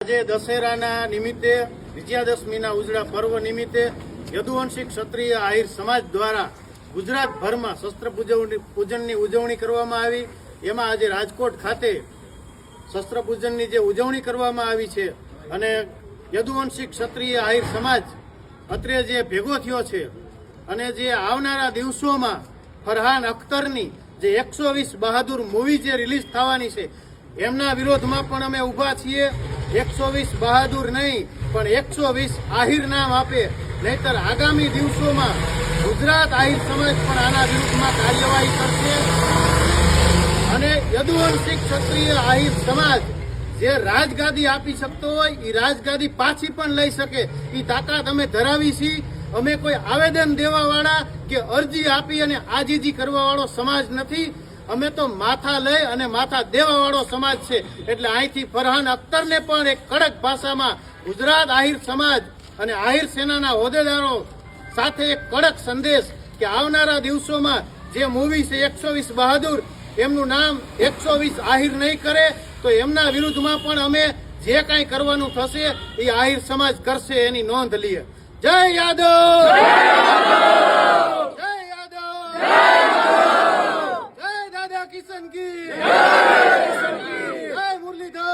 આજે દશેરાના નિમિત્તે વિજયાદશમીના ઉજળા પર્વ નિમિત્તે યદુવંશી ક્ષત્રિય આહિર સમાજ દ્વારા ગુજરાતભરમાં શસ્ત્ર પૂજનની ઉજવણી કરવામાં આવી। એમાં આજે રાજકોટ ખાતે શસ્ત્ર પૂજનની જે ઉજવણી કરવામાં આવી છે અને યદુવંશી ક્ષત્રિય આહિર સમાજ અત્રે જે ભેગો થયો છે અને જે આવનારા દિવસોમાં ફરહાન અખ્તરની જે 120 બહાદુર મૂવી જે રિલીઝ થવાની છે એમના વિરોધમાં પણ અમે ઊભા છીએ। 120 બહાદુર નહીં પણ 120 આહિર નામ આપે, નહીતર આગામી દિવસોમાં ગુજરાત આહિર સમાજ પણ આના વિરુદ્ધમાં કાર્યવાહી કરશે અને યદુવંશી ક્ષત્રિય આહિર સમાજ જે રાજગાદી આપી શકતો હોય એ રાજગાદી પાછી પણ લઈ શકે એ તાકાત અમે ધરાવી છીએ। અમે કોઈ આવેદન દેવાવાળા કે અરજી આપી અને આજીજી કરવાવાળો સમાજ નથી। અમે તો માથા લઈ અને માથા દેવાવાળો સમાજ છે। એટલે અહીંથી ફરહાન અખ્તરને પણ એક કડક ભાષામાં ગુજરાત આહિર સમાજ અને આહિર સેનાના હોદ્દેદારો સાથે એક કડક સંદેશ કે આવનારા દિવસોમાં જે મૂવી છે 120 બહાદુર એમનું નામ 120 આહિર નહીં કરે તો એમના વિરુદ્ધમાં પણ અમે જે કાંઈ કરવાનું થશે એ આહિર સમાજ કરશે, એની નોંધ લઈએ। જય યાદવ, જય યાદવ, જય દાદા કિશન કી, જય મુરલીધર।